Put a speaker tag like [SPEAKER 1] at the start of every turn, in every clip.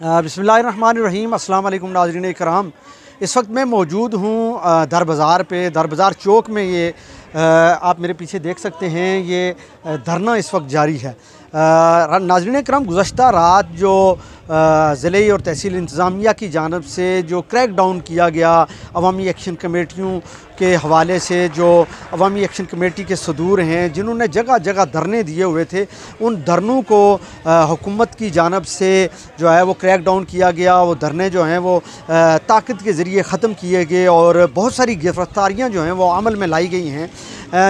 [SPEAKER 1] बिस्मिल्लाहिर्रहमानिर्रहीम। अस्सलाम वालेकुम नाज़रीन इकराम। इस वक्त मैं मौजूद हूँ दर बाज़ार पे। दर बाज़ार चौक में ये आप मेरे पीछे देख सकते हैं, ये धरना इस वक्त जारी है। नाज़रीन इकराम, गुज़श्ता रात जो ज़िले और तहसील इंतज़ामिया की जानिब से जो क्रैक डाउन किया गया अवामी एक्शन कमेटियों के हवाले से, जो अवामी एक्शन कमेटी के सदूर हैं जिन्होंने जगह जगह धरने दिए हुए थे, उन धरनों को हुकूमत की जानिब से जो है वो क्रैक डाउन किया गया। वो धरने जो हैं वो ताकत के ज़रिए ख़त्म किए गए और बहुत सारी गिरफ़्तारियाँ जो हैं वो अमल में लाई गई हैं।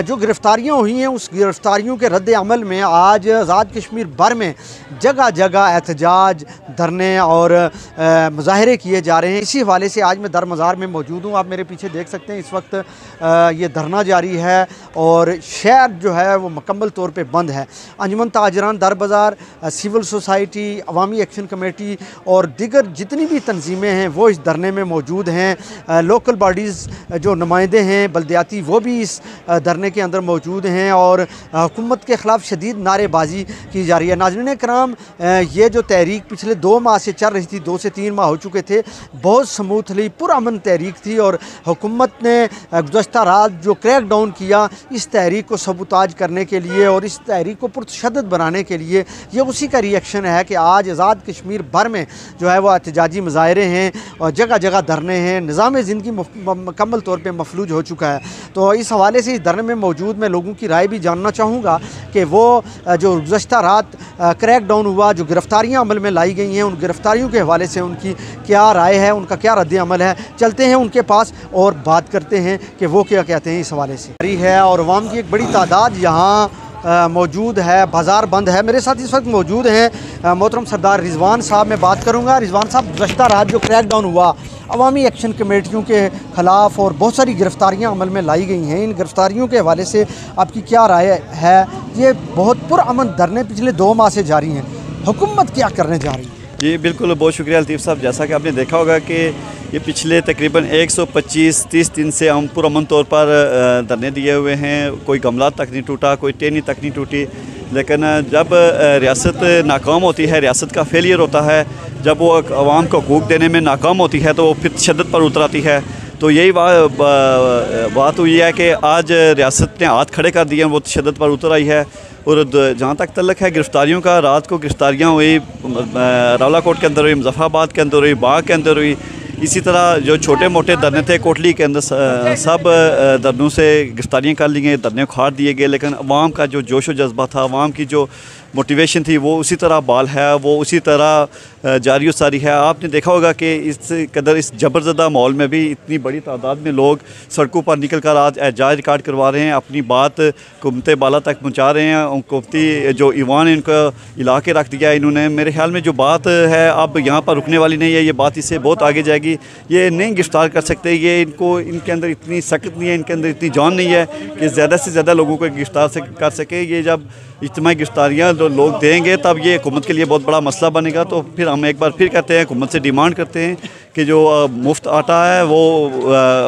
[SPEAKER 1] जो गिरफ़्तारियाँ हुई हैं, उस गिरफ़्तारियों के रद्द अमल में आज आज़ाद कश्मीर भर में जगह जगह एहतजाज, धरने और मुज़ाहरे किए जा रहे हैं। इसी हवाले से आज मैं दर बाज़ार में मौजूद हूँ। आप मेरे पीछे देख सकते हैं, इस वक्त ये धरना जारी है और शहर जो है वो मुकम्मल तौर पे बंद है। अंजुमन ताजरान दर बाज़ार, सिविल सोसाइटी, अवामी एक्शन कमेटी और दीगर जितनी भी तंजीमें हैं वो इस धरने में मौजूद हैं। लोकल बॉडीज़ जो नुमाइंदे हैं बल्दियाती, वो भी इस धरने के अंदर मौजूद हैं और हुकूमत के ख़िलाफ़ शदीद नारेबाजी की जा रही है। नाज़रीन कराम, ये जो तहरीक पिछले 2 माह से चल रही थी, 2 से 3 माह हो चुके थे, बहुत स्मूथली पुरअमन तहरीक थी और हुकूमत ने गुज़श्ता रात जो क्रैक डाउन किया, इस तहरीक को सबूताज करने के लिए और इस तहरीक को पुरतशद्दद बनाने के लिए ये उसी का रिएक्शन है कि आज आज़ाद कश्मीर भर में जो है वो एहतजाजी मुज़ाहरे हैं और जगह जगह धरने हैं। निज़ाम ज़िंदगी मुकम्मल तौर पर मफलूज हो चुका है। तो इस हवाले से इस धरने में मौजूद मैं लोगों की राय भी जानना चाहूँगा कि वो जो गुज़श्ता रात क्रैक डाउन हुआ, जो गिरफ़्तारियाँ अमल में लाई गई हैं, उन गिरफ़्तारियों के हवाले से उनकी क्या राय है, उनका क्या रद्द अमल है। चलते हैं उनके पास और बात करते हैं कि वो क्या कहते हैं इस हवाले से। है और अवाम की एक बड़ी तादाद यहाँ मौजूद है। बाज़ार बंद है। मेरे साथ इस वक्त मौजूद हैं मोहतरम सरदार रिजवान साहब। मैं बात करूँगा। रिजवान साहब, गुज़श्ता रात जो क्रैक डाउन हुआ अवामी एक्शन कमेटियों के ख़िलाफ़ और बहुत सारी गिरफ़्तारियाँ अमल में लाई गई हैं, इन गिरफ़्तारियों के हवाले से आपकी क्या राय है? ये बहुत पुरअमन धरने पिछले 2 माह से जारी हैं, हुकूमत क्या करने जा रही है?
[SPEAKER 2] जी बिल्कुल, बहुत शुक्रिया लतीफ़ साहब। जैसा कि आपने देखा होगा कि ये पिछले तकरीबन 125-30 दिन से हम पुरअमन तौर पर धरने दिए हुए हैं। कोई गमला तक नहीं टूटा, कोई टेनी तक नहीं टूटी। लेकिन जब रियासत नाकाम होती है, रियासत का फेलियर होता है, जब वो आवाम को हकूक़ देने में नाकाम होती है तो वो फिर तशद्दुद पर उतर आती है। तो यही बात हुई है कि आज रियासत ने हाथ खड़े कर दिए हैं, वो तशद्दुद पर उतर आई है। और जहाँ तक तल्लक है गिरफ़्तारियों का, रात को गिरफ़्तारियाँ हुई, रावलाकोट के अंदर हुई, मुज़फ़्फ़राबाद के अंदर हुई, बाग के अंदर हुई। इसी तरह जो छोटे मोटे धरने थे कोटली के अंदर, सब धरनों से गिरफ़्तारियाँ कर ली गई, धरने उखाड़ दिए गए। लेकिन अवाम का जो जोश व जज्बा था, अवाम की जो मोटिवेशन थी, वो उसी तरह बाल है, वो उसी तरह जारी व सारी है। आपने देखा होगा कि इस कदर इस जबरददा माहौल में भी इतनी बड़ी तादाद में लोग सड़कों पर निकल कर आज एहतजाज रिकॉर्ड करवा रहे हैं, अपनी बात हुकूमत बाला तक पहुँचा रहे हैं। हुकूमती जो ईवान है इनको हिला के रख दिया इन्होंने। मेरे ख्याल में जो बात है अब यहाँ पर रुकने वाली नहीं है, ये बात इससे बहुत आगे जाएगी। ये नहीं गिरफ़्तार कर सकते, ये इनके अंदर इतनी सख्त नहीं है, इनके अंदर इतनी जान नहीं है कि ज़्यादा से ज़्यादा लोगों को गिरफ़्तार कर सके। ये जब इज्तिमाई गिरफ़्तारियाँ लोग देंगे तब ये हुकूमत के लिए बहुत बड़ा मसला बनेगा। तो फिर हम एक बार फिर कहते हैं, हुकूमत से डिमांड करते हैं कि जो मुफ्त आटा है वो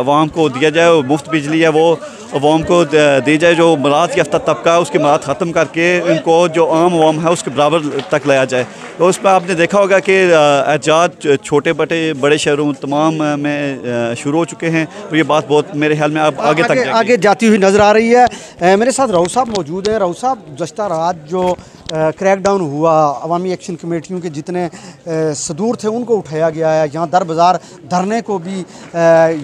[SPEAKER 2] अवाम को दिया जाए, और मुफ्त बिजली है वो अवाम को दी जाए। जो मरात याफ्ता तबका है उसकी मरात ख़त्म करके इनको जो आम अवाम है उसके बराबर तक लाया जाए। तो उस पर आपने देखा होगा कि एहतजाज छोटे बड़े शहरों तमाम में शुरू हो चुके हैं। और ये बात बहुत मेरे ख्याल में अब आगे
[SPEAKER 1] जाती हुई नज़र आ रही है। मेरे साथ राव साहब मौजूद हैं। राव साहब, गुज़श्ता रात जो क्रैक डाउन हुआ, अवामी एक्शन कमेटियों के जितने सदूर थे उनको उठाया गया है, यहाँ दर बाज़ार धरने को भी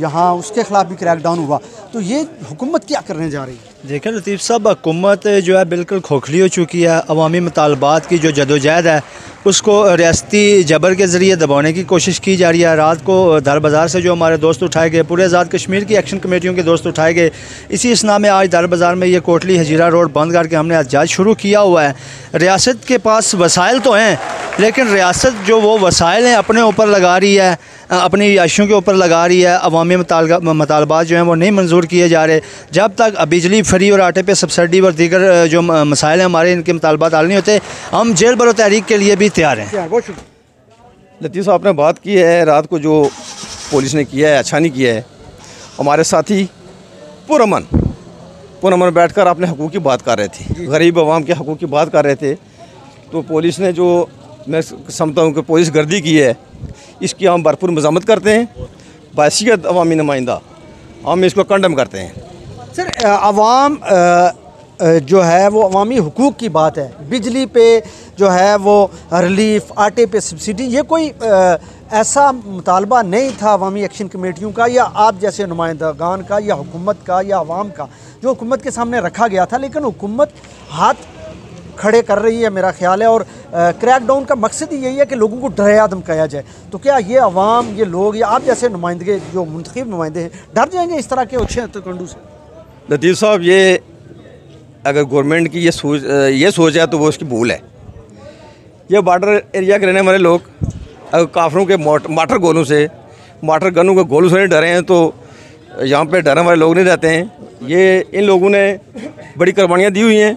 [SPEAKER 1] यहाँ उसके ख़िलाफ़ भी क्रैक डाउन हुआ, तो ये हुकूमत क्या करने जा रही है?
[SPEAKER 3] देखिए लतीफ़ साहब, हुकूमत जो है बिल्कुल खोखली हो चुकी है। अवामी मुतालबात की जो जदोजहद है उसको रियासती जबर के ज़रिए दबाने की कोशिश की जा रही है। रात को दर बाज़ार से जो हमारे दोस्त उठाए गए, पूरे आज़ाद कश्मीर की एक्शन कमेटियों के दोस्त उठाए गए, इसी इसना में आज दर बाज़ार में ये कोटली हजीरा रोड बंद करके हमने एहतजाज शुरू किया हुआ है। रियासत के पास वसाइल तो हैं, लेकिन रियासत जो वो वसाइल हैं अपने ऊपर लगा रही है, अपनी याशियों के ऊपर लगा रही है। अवामी मुतालबात जो हैं वो नहीं मंजूर किए जा रहे। जब तक बिजली फ्री और आटे पे सब्सिडी और दीगर जो मसाइल हैं हमारे, इनके मुतालबात हल नहीं होते, हम जेल भरो तहरीक के लिए भी तैयार हैं।
[SPEAKER 4] लतीफ़ साहब, आपने बात की है रात को जो पुलिस ने किया है अच्छा नहीं किया है। हमारे साथी पुरअमन बैठ कर अपने हकूक़ की बात कर रहे थे, गरीब अवाम के हकूक़ की बात कर रहे थे। तो पुलिस ने जो मैं समझता हूँ कि पुलिस गर्दी की है, इसकी हम भरपूर मज़म्मत करते हैं। बासियत अवामी नुमाइंदा हम इसको कंडम करते हैं।
[SPEAKER 1] सर अवाम जो है वो अवामी हुकूक की बात है, बिजली पे जो है वो रिलीफ, आटे पे सब्सिडी, ये कोई ऐसा मुतालबा नहीं था अवामी एक्शन कमेटियों का या आप जैसे नुमाइंदगान का या हुकूमत का या अवाम का, जो हुकूमत के सामने रखा गया था, लेकिन हुकूमत हाथ खड़े कर रही है मेरा ख्याल है। और क्रैकडाउन का मकसद ही यही है कि लोगों को डराया धमकाया जाए। तो क्या ये अवाम, ये लोग या आप जैसे नुमाइंदे जो मुंतखब नुमाइंदे हैं डर जाएंगे इस तरह के अच्छे तकंडू से?
[SPEAKER 4] लतीफ़ साहब, ये अगर गवर्नमेंट की ये सोच है तो वो उसकी भूल है। ये बॉर्डर एरिया के रहने वाले लोग अगर काफरों के माटर गोलों से, माटर गनों के गोलों से नहीं डरे हैं तो यहाँ पे डरने वाले लोग नहीं रहते हैं। ये इन लोगों ने बड़ी कुर्बानियाँ दी हुई हैं,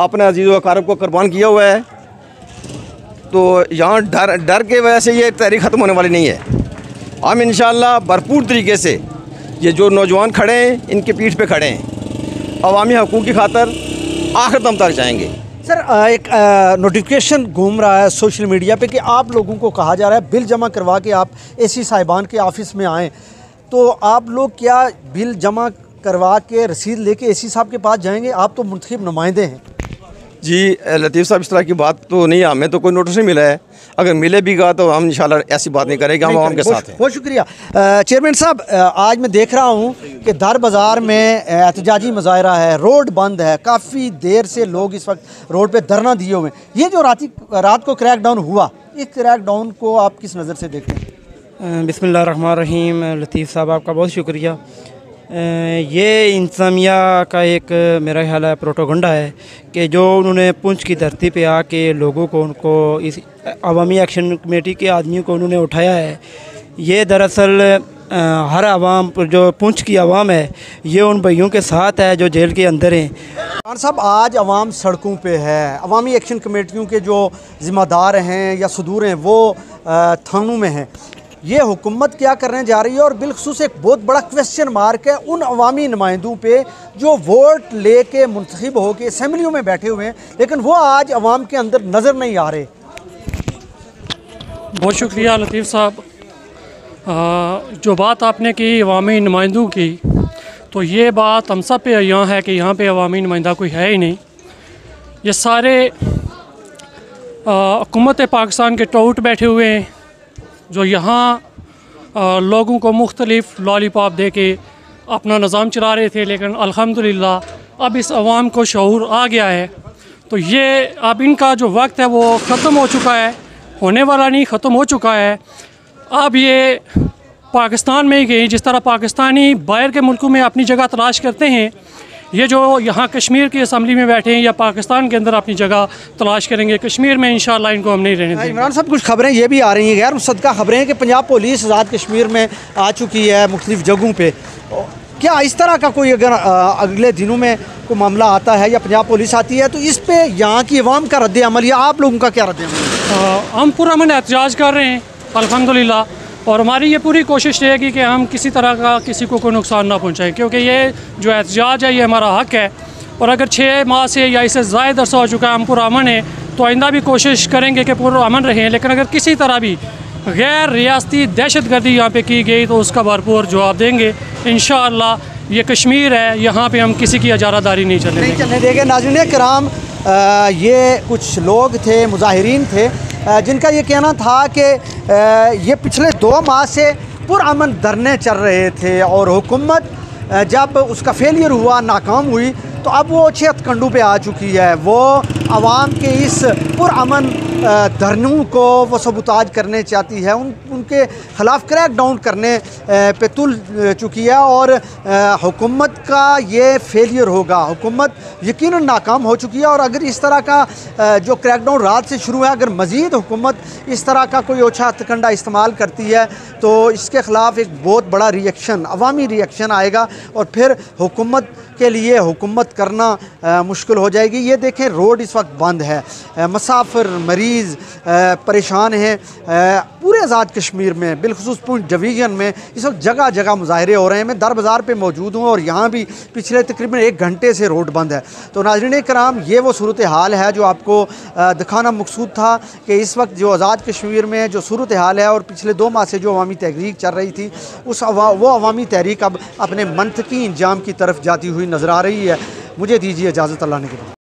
[SPEAKER 4] अपने अजीज़ व अक़ारिब को कुर्बान किया हुआ है। तो यहाँ डर के वजह से ये तहरीक ख़त्म होने वाली नहीं है। हम इंशाअल्लाह भरपूर तरीके से ये जो नौजवान खड़े हैं इनके पीठ पे खड़े हैं, अवामी हकूक़ की खातर आखिर दम तक जाएंगे।
[SPEAKER 1] सर एक नोटिफिकेशन घूम रहा है सोशल मीडिया पे कि आप लोगों को कहा जा रहा है बिल जमा करवा के आप एसी साहिबान के ऑफिस में आएँ। तो आप लोग क्या बिल जमा करवा के रसीद लेके एसी साहब के पास जाएंगे? आप तो मुंतखब नुमाइंदे हैं।
[SPEAKER 4] जी लतीफ़ साहब, इस तरह की बात तो नहीं, हमें तो कोई नोटिस नहीं मिला है। अगर मिले भी गा तो हम इंशाल्लाह ऐसी बात नहीं करेंगे, हम आवाम के साथ हैं।
[SPEAKER 1] बहुत शुक्रिया चेयरमैन साहब। आज मैं देख रहा हूँ कि दर बाज़ार में एहतजाजी मुजाहरा है, रोड बंद है, काफ़ी देर से लोग इस वक्त रोड पे धरना दिए हुए हैं। ये जो रात को क्रैकडाउन हुआ, इस क्रैकडाउन को आप किस नज़र से देखते हैं?
[SPEAKER 5] बिस्मिल्लाहिर्रहमानिर्रहीम। लतीफ़ साहब आपका बहुत शुक्रिया। ये इंतज़ामिया का एक मेरा ख्याल है प्रोटोगंडा है कि जो उन्होंने पुंछ की धरती पे आके लोगों को, उनको इस अवामी एक्शन कमेटी के आदमियों को उन्होंने उठाया है। ये दरअसल हर आवाम, जो पुंछ की आवाम है, ये उन भाइयों के साथ है जो जेल के अंदर हैं।
[SPEAKER 1] खान साहब, आज अवाम सड़कों पे है, अवामी एक्शन कमेटियों के जो ज़िम्मेदार हैं या सदूर हैं वो थानों में हैं। ये हुकूमत क्या करने जा रही है? और बिलखसूस एक बहुत बड़ा क्वेश्चन मार्क है उन अवामी नुमाइंदों पे जो वोट लेके मुंतखब होके असम्बलियों में बैठे हुए हैं, लेकिन वो आज अवाम के अंदर नज़र नहीं आ रहे।
[SPEAKER 6] बहुत शुक्रिया लतीफ़ साहब। जो बात आपने की अवामी नुमाइंदों की, तो ये बात हम सब पे यहाँ है कि यहाँ पे अवामी नुमाइंदा कोई है ही नहीं। ये सारे हुकूमत पाकिस्तान के टोट बैठे हुए हैं जो यहाँ लोगों को मुख्तलिफ लॉलीपॉप दे के अपना निज़ाम चला रहे थे, लेकिन अल्हम्दुलिल्लाह अब इस अवाम को शऊर आ गया है। तो ये अब इनका जो वक्त है वो ख़त्म हो चुका है, होने वाला नहीं, ख़त्म हो चुका है। अब ये पाकिस्तान में ही गई, जिस तरह पाकिस्तानी बाहर के मुल्कों में अपनी जगह तलाश करते हैं, ये जो यहाँ कश्मीर की असम्बली में बैठे हैं या पाकिस्तान के अंदर अपनी जगह तलाश करेंगे। कश्मीर में इंशाअल्लाह इनको हम नहीं रहने देंगे।
[SPEAKER 1] इमरान साहब, कुछ खबरें ये भी आ रही हैं, गैर मुसद्दक़ा खबरें हैं कि पंजाब पुलिस आज़ाद कश्मीर में आ चुकी है मुख्तलिफ़ जगहों पे। क्या इस तरह का कोई अगर अगले दिनों में कोई मामला आता है या पंजाब पुलिस आती है तो इस पर यहाँ की अवाम का रद्द अमल या आप लोगों का क्या रद्द अमल?
[SPEAKER 6] हम पुरअमन एहतजाज कर रहे हैं अल्हम्दुलिल्लाह, और हमारी ये पूरी कोशिश रहेगी कि हम किसी तरह का किसी को कोई नुकसान ना पहुँचाएँ, क्योंकि ये जो एहतजाज है ये हमारा हक़ है। और अगर 6 माह से या इससे ज़ायद अरसा हो चुका है हम पुरअमन है, तो आइंदा भी कोशिश करेंगे कि पुरअमन रहें। लेकिन अगर किसी तरह भी गैर रियासती दहशतगर्दी यहाँ पे की गई तो उसका भरपूर जवाब देंगे इंशाअल्लाह। ये कश्मीर है, यहाँ पे हम किसी की इजारादारी नहीं चलने
[SPEAKER 1] देंगे। नाज़रीन किराम, ये कुछ लोग थे, मुजाहिरीन थे, जिनका ये कहना था कि ये पिछले 2 माह से पुरअमन धरने चल रहे थे और हुकूमत जब उसका फेलियर हुआ, नाकाम हुई, तो अब वो अच्छे हथकंडों पे आ चुकी है। वो आवाम के इस पुरअमन धरनों को वो सबूताज करने चाहती है, उनके ख़िलाफ़ क्रैक डाउन करने पे तुल चुकी है और हुकूमत का ये फेलियर होगा। हुकूमत यकीनन नाकाम हो चुकी है और अगर इस तरह का जो क्रैक डाउन रात से शुरू है, अगर मज़ीद हुकूमत इस तरह का कोई ओछा हथकंडा इस्तेमाल करती है तो इसके ख़िलाफ़ एक बहुत बड़ा रिएक्शन, अवामी रिएक्शन आएगा और फिर हुकूमत के लिए हुकूमत करना मुश्किल हो जाएगी। ये देखें, रोड इस वक्त बंद है, मुसाफिर, मरीज़ मरीज़ परेशान हैं। पूरे आज़ाद कश्मीर में बिलखुसूस पुंछ डिवीज़न में इस वक्त जगह जगह मुजाहरे हो रहे हैं। मैं दर बाज़ार पर मौजूद हूँ और यहाँ भी पिछले तकरीबन 1 घंटे से रोड बंद है। तो नाज़रीन कराम, ये वो सूरत हाल है जो आपको दिखाना मकसूद था कि इस वक्त जो आज़ाद कश्मीर में जो सूरत हाल है और पिछले 2 माह से जो अवामी तहरीक चल रही थी वो अवामी तहरीक अब अपने मंतकी इंजाम की तरफ जाती हुई नज़र आ रही है। मुझे दीजिए इजाज़त, अल्लाह ने के बाद।